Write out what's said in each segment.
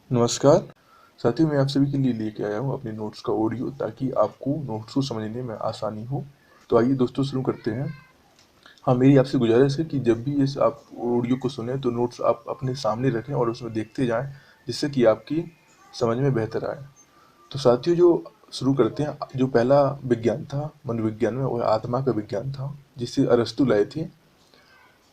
नमस्कार साथियों, मैं आप सभी के लिए लेके आया हूँ अपने नोट्स का ऑडियो ताकि आपको नोट्स को समझने में आसानी हो। तो आइए दोस्तों शुरू करते हैं। हाँ, मेरी आपसे गुजारिश है कि जब भी इस आप ऑडियो को सुने तो नोट्स आप अपने सामने रखें और उसमें देखते जाएं, जिससे कि आपकी समझ में बेहतर आए। तो साथियों, जो शुरू करते हैं, जो पहला विज्ञान था मनोविज्ञान में, वह आत्मा का विज्ञान था, जिसे अरस्तु लाए थे।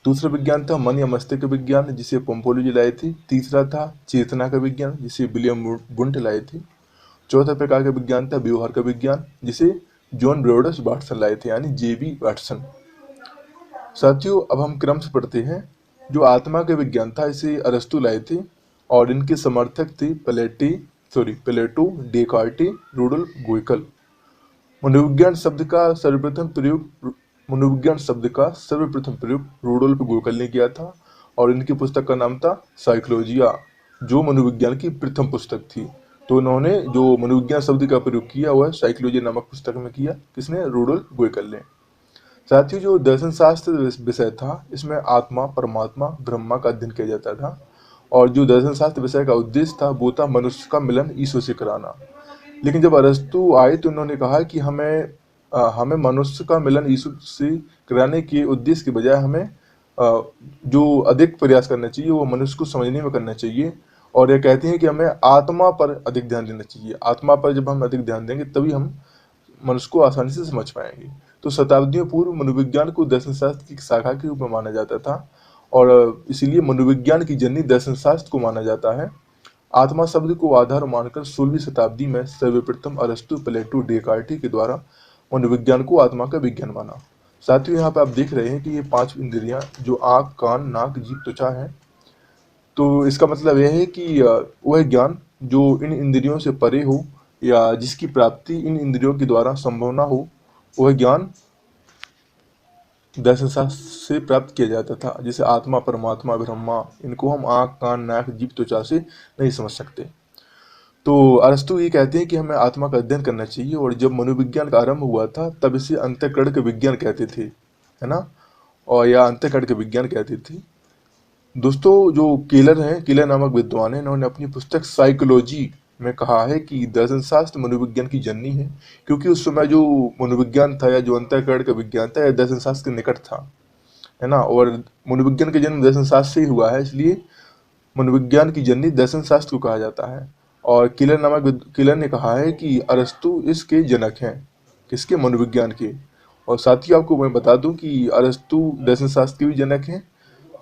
दूसरा विज्ञान था मन या मस्तिष्क विज्ञान, जिसे पोम्पोलोजी लाए थे। तीसरा था चेतना का विज्ञान, जिसे विलियम वुंट लाए थे। चौथा प्रकार का विज्ञान था व्यवहार का विज्ञान, जिसे जॉन ब्रोडस वाटसन लाए थे, यानी जेबी वाटसन। साथियों, अब हम क्रम से पढ़ते हैं। जो आत्मा का विज्ञान था, इसे अरस्तु लाए थे और इनके समर्थक थे प्लेटो, डेकार्टे, रूडोल्फ गोइकल। मनोविज्ञान शब्द का सर्वप्रथम प्रयोग रूडोल्फ गोकल ने किया था और इनकी पुस्तक का नाम था साइकोलॉजिया, जो मनोविज्ञान की प्रथम पुस्तक थी। तो उन्होंने जो मनोविज्ञान शब्द का प्रयोग किया वह साइकोलॉजिया नामक पुस्तक में किया। किसने? रूडोल्फ गोकल ने। साथ ही जो दर्शन शास्त्र विषय था, इसमें आत्मा, परमात्मा, ब्रह्मा का अध्ययन किया जाता था। और जो दर्शन शास्त्र विषय का उद्देश्य था वो था मनुष्य का मिलन ईश्वर से कराना। लेकिन जब अरस्तु आए तो उन्होंने कहा कि हमें मनुष्य का मिलन ईश्वर से कराने के उद्देश्य के बजाय हमें जो अधिक प्रयास करना चाहिए वो मनुष्य को समझने में करना चाहिए। और ये कहते हैं कि हमें आत्मा पर अधिक ध्यान देना चाहिए। आत्मा पर जब हम अधिक ध्यान देंगे तभी हम मनुष्य को आसानी से समझ पाएंगे। तो शताब्दियों पूर्व मनोविज्ञान को दर्शन शास्त्र की शाखा के रूप में माना जाता था और इसीलिए मनोविज्ञान की जननी दर्शन शास्त्र को माना जाता है। आत्मा शब्द को आधार मानकर 16वीं शताब्दी में सर्वप्रथम अरस्तु, प्लेटो, डेकार्टे के द्वारा मनोविज्ञान को आत्मा का विज्ञान माना। साथियों, यहाँ पे आप देख रहे हैं कि ये 5 इंद्रियां जो आँख, कान, नाक, जीभ, त्वचा है। तो इसका मतलब यह है कि वह ज्ञान जो इन इंद्रियों से परे हो या जिसकी प्राप्ति इन इंद्रियों के द्वारा संभव ना हो, वह ज्ञान दर्शन शास्त्र से प्राप्त किया जाता था। जैसे आत्मा, परमात्मा, ब्रह्मा, इनको हम आँख, कान, नाक, जीभ, त्वचा से नहीं समझ सकते। तो अरस्तु ये कहते हैं कि हमें आत्मा का अध्ययन करना चाहिए और जब मनोविज्ञान का आरंभ हुआ था तब इसे अंतःकरण का विज्ञान कहते थे, है ना? और या अंतःकरण का विज्ञान कहते थे। दोस्तों, जो केलर हैं, केलर नामक विद्वान हैं, इन्होंने अपनी पुस्तक साइकोलॉजी में कहा है कि दर्शन शास्त्र मनोविज्ञान की जननी है, क्योंकि उस समय जो मनोविज्ञान था या जो अंतःकरण का विज्ञान था, यह दर्शन शास्त्र के निकट था, है ना? और मनोविज्ञान का जन्म दर्शन शास्त्र से ही हुआ है, इसलिए मनोविज्ञान की जननी दर्शन शास्त्र को कहा जाता है। और किलर ने कहा है कि अरस्तु इसके जनक हैं। किसके? मनोविज्ञान के। और साथ ही आपको मैं बता दूं कि अरस्तु दर्शन शास्त्र के भी जनक हैं,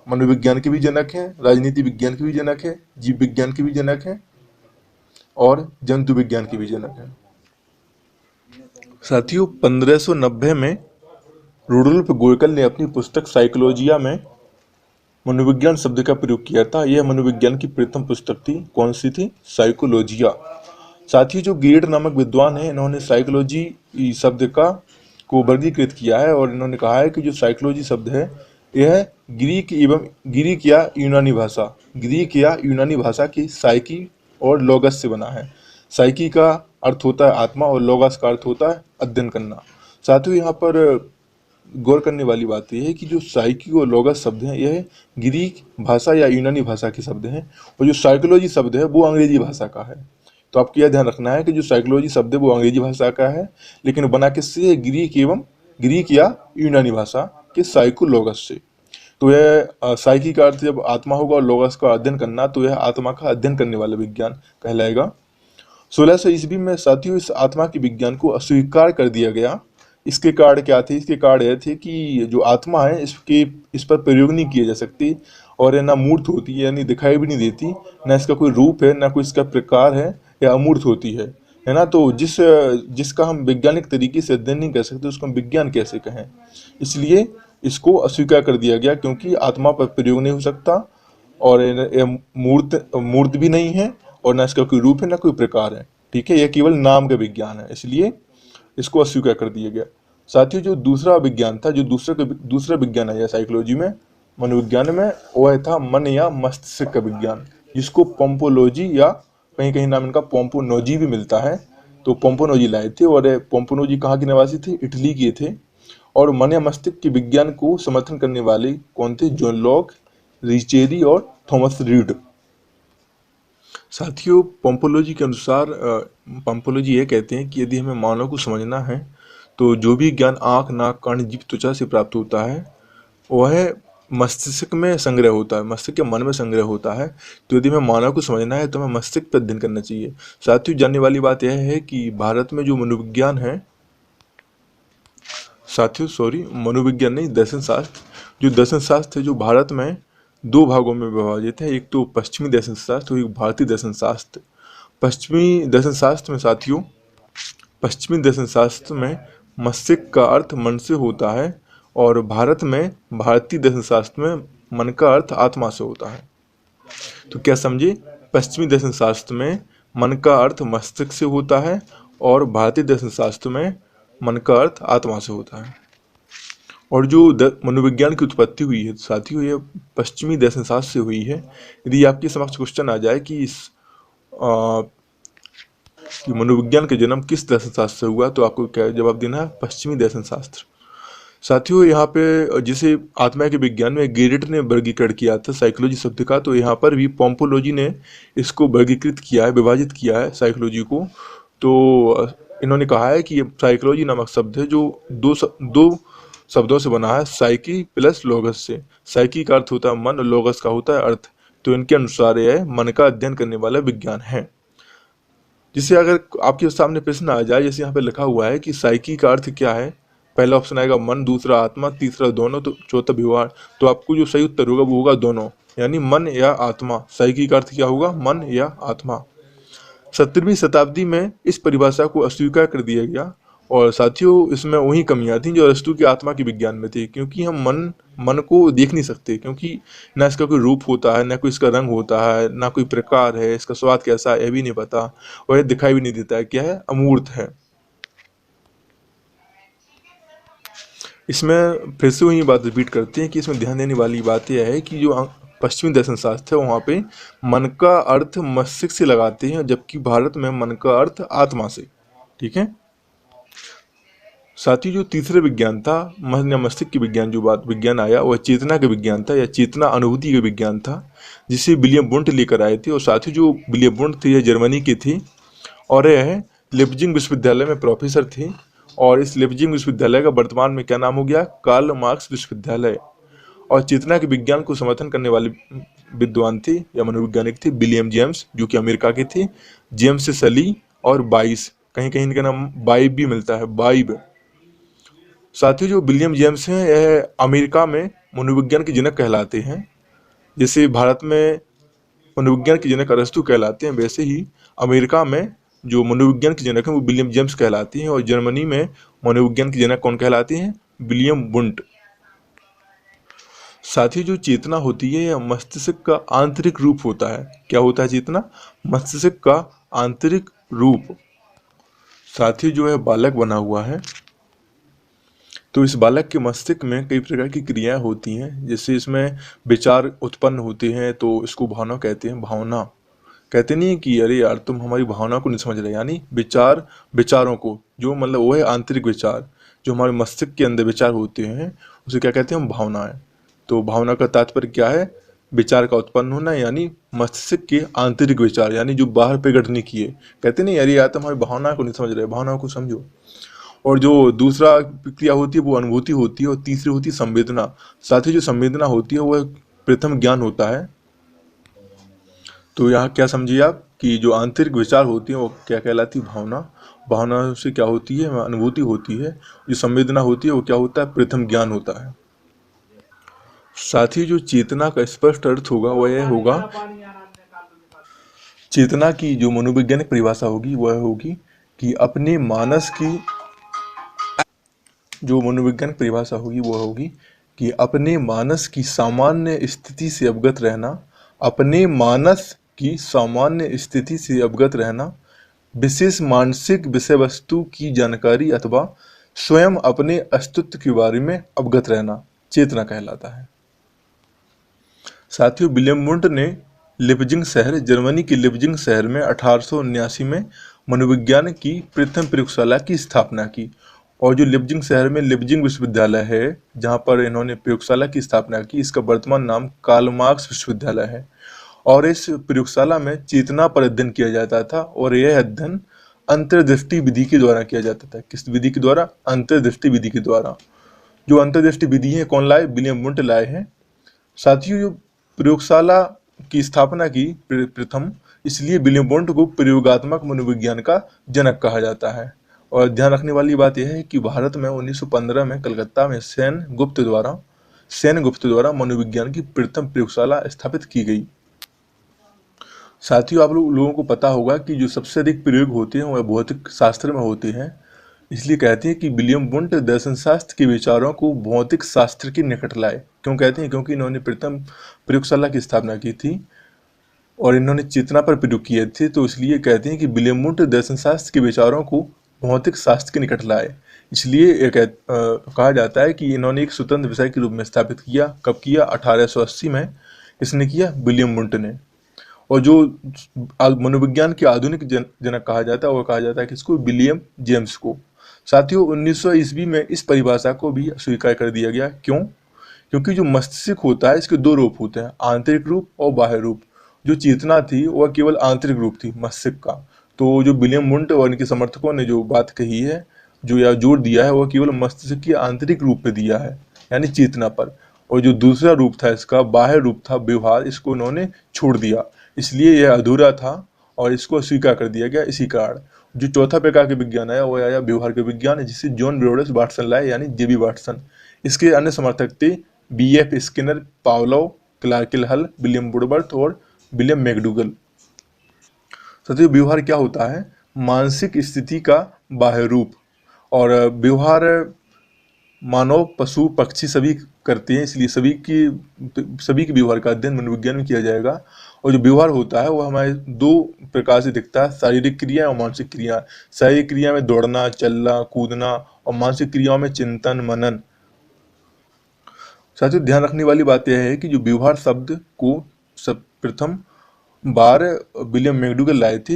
मनोविज्ञान के भी जनक हैं, राजनीति विज्ञान के भी जनक हैं, जीव विज्ञान के भी जनक हैं और जंतु विज्ञान के भी जनक हैं। साथियों, 1590 में रूडोल्फ गोयकल ने अपनी पुस्तक साइकोलॉजिया में मनोविज्ञान शब्द का प्रयोग किया था। यह मनोविज्ञान की प्रथम पुस्तक थी। कौन सी थी? साइकोलॉजिया। साथ ही जो गेट नामक विद्वान है, इन्होंने साइकोलॉजी शब्द का को वर्गीकृत किया है और इन्होंने कहा है कि जो साइकोलॉजी शब्द है यह ग्रीक या यूनानी भाषा की साइकी और लोगस से बना है। साइकी का अर्थ होता है आत्मा और लोगस का अर्थ होता है अध्ययन करना। साथियों, यहाँ पर गौर करने वाली बात यह है कि जो साइकी और लोगस शब्द हैं यह ग्रीक भाषा या यूनानी भाषा के शब्द हैं और जो साइकोलॉजी शब्द है वो अंग्रेजी भाषा का है। तो आपको यह ध्यान रखना है कि जो साइकोलॉजी शब्द है वो अंग्रेजी भाषा का है, लेकिन बना किससे है? ग्रीक या यूनानी भाषा के साइकोलोगस से। तो यह साइकी का अर्थ जब आत्मा होगा और लोगस का अध्ययन करना, तो यह आत्मा का अध्ययन करने वाला विज्ञान कहलाएगा। 1600 ईस्वी में साथियों इस आत्मा के विज्ञान को अस्वीकार कर दिया गया। इसके कारण क्या थे? इसके कारण यह थे कि जो आत्मा है इस पर प्रयोग नहीं किए जा सकते और यह ना मूर्त होती है, यानी दिखाई भी नहीं देती, ना इसका कोई रूप है, ना कोई इसका प्रकार है, या अमूर्त होती है ना? तो जिसका हम वैज्ञानिक तरीके से अध्ययन नहीं कर सकते उसको हम विज्ञान कैसे कहें? इसलिए इसको अस्वीकार कर दिया गया, क्योंकि आत्मा पर प्रयोग नहीं हो सकता और यह मूर्त भी नहीं है और ना इसका कोई रूप है ना कोई प्रकार है। ठीक है, यह केवल नाम का विज्ञान है, इसलिए इसको अस्वीकार कर दिया गया। साथियों, जो दूसरा विज्ञान था, जो दूसरा विज्ञान आया साइकोलॉजी में, मनोविज्ञान में, वह था मन या मस्तिष्क का विज्ञान, जिसको पोम्पोलॉजी या कहीं कहीं नाम इनका पोम्पोनोजी भी मिलता है। तो पोम्पोनोजी लाए थे और पोम्पोनोजी कहाँ के निवासी थे? इटली के थे। और मन या मस्तिष्क के विज्ञान को समर्थन करने वाले कौन थे? जॉन लॉक, रिचेरी और थॉमस रीड। साथियों, पोम्पोलॉजी के अनुसार पोम्पोलॉजी ये कहते हैं कि यदि हमें मानव को समझना है तो जो भी ज्ञान आँख, नाक, कान, जीभ, त्वचा से प्राप्त होता है वह मस्तिष्क में संग्रह होता है, मस्तिष्क के मन में संग्रह होता है। तो यदि हमें मानव को समझना है तो हमें मस्तिष्क पर अध्ययन करना चाहिए। साथियों, जानने वाली बात यह है कि भारत में जो मनोविज्ञान है, साथियों सॉरी मनोविज्ञान नहीं, दर्शन शास्त्र, जो दर्शन शास्त्र है जो भारत में दो भागों में विभाजित है। एक तो पश्चिमी दर्शन शास्त्र और एक भारतीय दर्शन शास्त्र। पश्चिमी दर्शन शास्त्र में साथियों, पश्चिमी दर्शन शास्त्र में मस्तिष्क का अर्थ मन से होता है और भारत में भारतीय दर्शन शास्त्र में मन का अर्थ आत्मा से होता है। तो क्या समझे, पश्चिमी दर्शन शास्त्र में मन का अर्थ मस्तिष्क से होता है और भारतीय दर्शन शास्त्र में मन का अर्थ आत्मा से होता है। और जो मनोविज्ञान की उत्पत्ति हुई है साथियों, ये पश्चिमी दर्शन शास्त्र से हुई है। यदि आपके समक्ष क्वेश्चन आ जाए कि कि मनोविज्ञान का जन्म किस दर्शन शास्त्र से हुआ, तो आपको क्या जवाब देना है, पश्चिमी दर्शन शास्त्र। साथियों, यहाँ पे जिसे आत्मा के विज्ञान में गेरेट ने वर्गीकरण किया था साइकोलॉजी शब्द का, तो यहाँ पर भी पोम्पोलॉजी ने इसको वर्गीकृत किया है, विभाजित किया है साइकोलॉजी को। तो इन्होंने कहा है कि ये साइकोलॉजी नामक शब्द है जो दो शब्दों से बना है, साइकी प्लस लोगस से। साइकी का अर्थ होता है मन और लोगस का होता है अर्थ। तो इनके अनुसार यह मन का अध्ययन करने वाला विज्ञान है। जिसे अगर आपके सामने प्रश्न आ जाए, जैसे यहाँ पे लिखा हुआ है कि साइकी का अर्थ क्या है, पहला ऑप्शन आएगा मन, दूसरा आत्मा, तीसरा दोनों, तो चौथा व्यवहार। तो आपको जो सही उत्तर होगा वो होगा दोनों, यानी मन या आत्मा। साइकी का अर्थ क्या होगा, मन या आत्मा। 17वीं शताब्दी में इस परिभाषा को अस्वीकार कर दिया गया। और साथियों, इसमें वही कमियां थी जो अरस्तु की आत्मा के विज्ञान में थी, क्योंकि हम मन को देख नहीं सकते, क्योंकि ना इसका कोई रूप होता है, ना कोई इसका रंग होता है, ना कोई प्रकार है, इसका स्वाद कैसा है यह भी नहीं पता, और यह दिखाई भी नहीं देता है, क्या है, अमूर्त है। इसमें फिर से वही बात रिपीट करते हैं कि इसमें ध्यान देने वाली बात यह है कि जो पश्चिमी दर्शन शास्त्र है वहाँ पे मन का अर्थ मस्तिष्क से लगाते हैं, जबकि भारत में मन का अर्थ आत्मा से। ठीक है साथ ही, जो तीसरे विज्ञान था मन या मस्तिष्क के विज्ञान, जो बात विज्ञान आया वह चेतना का विज्ञान था या चेतना अनुभूति का विज्ञान था, जिसे विलियम वुंट लेकर आए थे। और साथ ही जो विलियम वुंट थे यह जर्मनी के थे और यह लिप्जिंग विश्वविद्यालय में प्रोफेसर थे। और इस लिप्जिंग विश्वविद्यालय का वर्तमान में क्या नाम हो गया, कार्ल मार्क्स विश्वविद्यालय। और चेतना के विज्ञान को समर्थन करने वाले विद्वान थे या मनोवैज्ञानिक थे विलियम जेम्स, जो कि अमेरिका के थे, जेम्स सली और बाइस, कहीं कहीं इनका नाम बाइब भी मिलता है, बाइब। साथ ही जो विलियम जेम्स हैं यह अमेरिका में मनोविज्ञान के जनक कहलाते हैं। जैसे भारत में मनोविज्ञान के जनक अरस्तु कहलाते हैं, वैसे ही अमेरिका में जो मनोविज्ञान के जनक हैं वो विलियम जेम्स कहलाते हैं। और जर्मनी में मनोविज्ञान के जनक कौन कहलाते हैं, विलियम वुंट। साथ ही जो चेतना होती है यह मस्तिष्क का आंतरिक रूप होता है। क्या होता है चेतना, मस्तिष्क का आंतरिक रूप। साथ ही जो है बालक बना हुआ है, तो इस बालक के मस्तिष्क में कई प्रकार की क्रियाएं होती हैं, जैसे इसमें विचार उत्पन्न होते हैं, तो इसको भावना कहते हैं। भावना कहते नहीं है कि अरे यार तुम हमारी भावना को नहीं समझ रहे, यानी विचारों को, जो मतलब वो है आंतरिक विचार, जो हमारे मस्तिष्क के अंदर विचार होते हैं उसे क्या कहते हैं हम, भावनाएं। तो भावना का तात्पर्य क्या है, विचार का उत्पन्न होना, यानी मस्तिष्क के आंतरिक विचार, यानी जो बाहर प्रकट नहीं किए। कहते नहीं अरे यार तुम हमारी भावना को नहीं समझ रहे, भावनाओं को समझो। और जो दूसरा क्रिया होती है वो अनुभूति होती है, और तीसरी होती है संवेदना। साथ ही जो संवेदना होती है वह प्रथम ज्ञान होता है। तो यहाँ क्या समझिए आप कि जो आंतरिक विचार होती है वो क्या कहलाती है, भावना। भावना से क्या होती है, अनुभूति होती है। जो संवेदना होती है वो क्या होता है, प्रथम ज्ञान होता है। साथ ही जो चेतना का स्पष्ट अर्थ होगा वह यह होगा, चेतना की जो मनोवैज्ञानिक परिभाषा होगी वह होगी कि अपने मानस की, जो मनोविज्ञान परिभाषा होगी वह होगी कि अपने मानस की सामान्य स्थिति से अवगत रहना, अपने मानस की सामान्य स्थिति से अवगत रहना, विशेष मानसिक विषय वस्तु की जानकारी अथवा स्वयं अपने अस्तित्व के बारे में अवगत रहना चेतना कहलाता है। साथियों, विलियम वुंट ने लिप्जिंग शहर, जर्मनी के लिप्जिंग शहर में 1879 में मनोविज्ञान की प्रथम प्रयोगशाला की स्थापना की। और जो लिप्जिंग शहर में लिप्जिंग विश्वविद्यालय है जहाँ पर इन्होंने प्रयोगशाला की स्थापना की, इसका वर्तमान नाम कार्ल मार्क्स विश्वविद्यालय है। और इस प्रयोगशाला में चेतना पर अध्ययन किया जाता था और यह अध्ययन अंतर्दृष्टि विधि के द्वारा किया जाता था। किस विधि के द्वारा? अंतर्दृष्टि विधि के द्वारा। जो अंतर्दृष्टि विधि है कौन लाए? विलियम वुंट लाए हैं। साथियों, जो प्रयोगशाला की स्थापना की प्रथम, इसलिए विलियम वुंट को प्रयोगात्मक मनोविज्ञान का जनक कहा जाता है। और ध्यान रखने वाली बात यह है कि भारत में 1915 में कलकत्ता में सेन गुप्त द्वारा मनोविज्ञान की प्रथम प्रयोगशाला स्थापित की गई। साथियों, आप लोगों को पता होगा कि जो सबसे अधिक प्रयोग होते हैं वह भौतिक शास्त्र में होते हैं। इसलिए कहते हैं कि विलियम वुंट दर्शन शास्त्र के विचारों को भौतिक शास्त्र के निकट लाए। क्यों कहते हैं? क्योंकि इन्होंने प्रथम प्रयोगशाला की स्थापना की थी और इन्होंने चेतना पर प्रयोग किए थे, तो इसलिए कहते हैं कि विलियम वुंट दर्शन शास्त्र के विचारों को भौतिक शास्त्र के निकट लाए। इसलिए कहा जाता है कि इन्होंने एक स्वतंत्र विषय के रूप में स्थापित किया। कब किया? 1880 में। किसने किया? विलियम वुंट ने। और जो मनोविज्ञान के आधुनिक जनक कहा जाता है, वो कहा जाता है किसको? विलियम जेम्स को। साथियों, 1900 ईस्वी में इस परिभाषा को भी स्वीकार कर दिया गया। क्यों? क्योंकि जो मस्तिष्क होता है इसके दो रूप होते हैं, आंतरिक रूप और बाह्य रूप। जो चेतना थी वह केवल आंतरिक रूप थी मस्तिष्क का। तो जो विलियम वुंट और इनके समर्थकों ने जो बात कही है, जो या जोर दिया है, वह केवल मस्तिष्क के आंतरिक रूप पे दिया है, यानी चेतना पर। और जो दूसरा रूप था इसका, बाह्य रूप था व्यवहार, इसको उन्होंने छोड़ दिया। इसलिए यह अधूरा था और इसको स्वीकार कर दिया गया। इसी कारण जो चौथा प्रकार के विज्ञान आया वो आया व्यवहार के विज्ञान, जिसे जॉन ब्रोडेस वाटसन लाए, यानी जेबी वाटसन। इसके अन्य समर्थक थे बीएफ स्किनर, पावलोव, क्लार्किल हल, विलियम वुडवर्थ और विलियम मैकडूगल। साथियों, व्यवहार क्या होता है? मानसिक स्थिति का बाह्य रूप। और व्यवहार मानव, पशु, पक्षी सभी करते हैं, इसलिए सभी के व्यवहार का अध्ययन मनोविज्ञान में किया जाएगा। और जो व्यवहार होता है वो हमारे दो प्रकार से दिखता है, शारीरिक क्रिया और मानसिक क्रिया। शारीरिक क्रिया में दौड़ना, चलना, कूदना, और मानसिक क्रियाओं में चिंतन, मनन। साथियों, ध्यान रखने वाली बात यह है कि जो व्यवहार शब्द को प्रथम बार विलियम मैकडूगल लाए थे।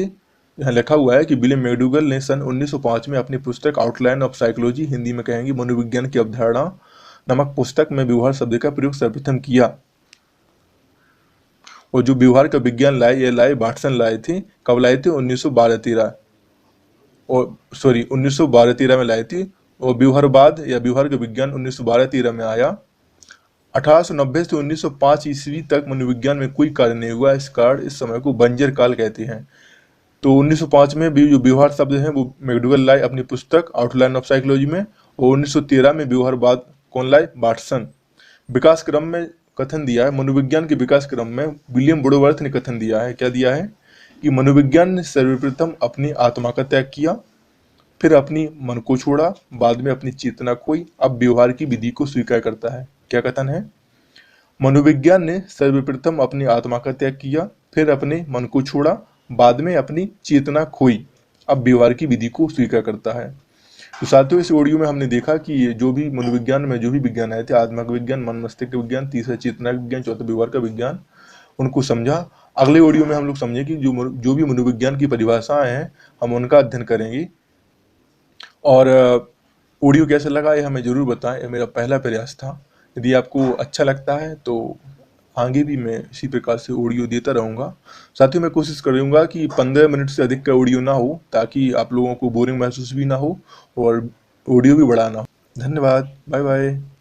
यहाँ लिखा हुआ है कि विलियम मैकडूगल ने सन 1905 में अपनी पुस्तक आउटलाइन ऑफ साइकोलॉजी, हिंदी में कहेंगे मनोविज्ञान की अवधारणा नामक पुस्तक में व्यवहार शब्द का प्रयोग सर्वप्रथम किया। और जो व्यवहार का विज्ञान लाए वाटसन लाए थे। कब लाए थे? 1912-13 और 1912-13 में लाए थे। और व्यवहारवाद या व्यवहार का विज्ञान 1912-13 में आया। 1890 से 1905 ईस्वी तक मनोविज्ञान में कोई कार्य नहीं हुआ। इस कारण इस समय को बंजर काल कहते हैं। तो 1905 में भी जो व्यवहार शब्द है वो मैकडूगल लाए अपनी पुस्तक आउटलाइन ऑफ साइकोलॉजी में। और 1913 में व्यवहारवाद कौन लाए? वाटसन। विकास क्रम में कथन दिया है, मनोविज्ञान के विकास क्रम में विलियम वुडवर्थ ने कथन दिया है। क्या दिया है? कि मनोविज्ञान ने सर्वप्रथम अपनी आत्मा का त्याग किया, फिर अपनी मन को छोड़ा, बाद में अपनी चेतना खोई, अब व्यवहार की विधि को स्वीकार करता है। क्या कथन है? मनोविज्ञान ने सर्वप्रथम अपनी आत्मा का त्याग किया, फिर अपने मन को छोड़ा, बाद में अपनी चेतना खोई, अब व्यवहार की विधि को स्वीकार करता है। तो साथियों, इस ऑडियो में हमने देखा कि ये जो भी मनोविज्ञान में जो भी विज्ञान आए थे, आत्मा का विज्ञान, मन मस्तिष्क का विज्ञान, तीसरा चेतना का विज्ञान, चौथा व्यवहार का विज्ञान, उनको समझा। अगले ऑडियो में हम लोग समझे कि जो भी मनोविज्ञान की परिभाषाएं हैं हम उनका अध्ययन करेंगे। और ऑडियो कैसा लगा ये हमें जरूर बताएं, ये मेरा पहला प्रयास था। यदि आपको अच्छा लगता है तो आगे भी मैं इसी प्रकार से ऑडियो देता रहूँगा। साथ ही मैं कोशिश करूँगा कि 15 मिनट से अधिक का ऑडियो ना हो, ताकि आप लोगों को बोरिंग महसूस भी ना हो और ऑडियो भी बड़ा ना हो। धन्यवाद। Bye bye.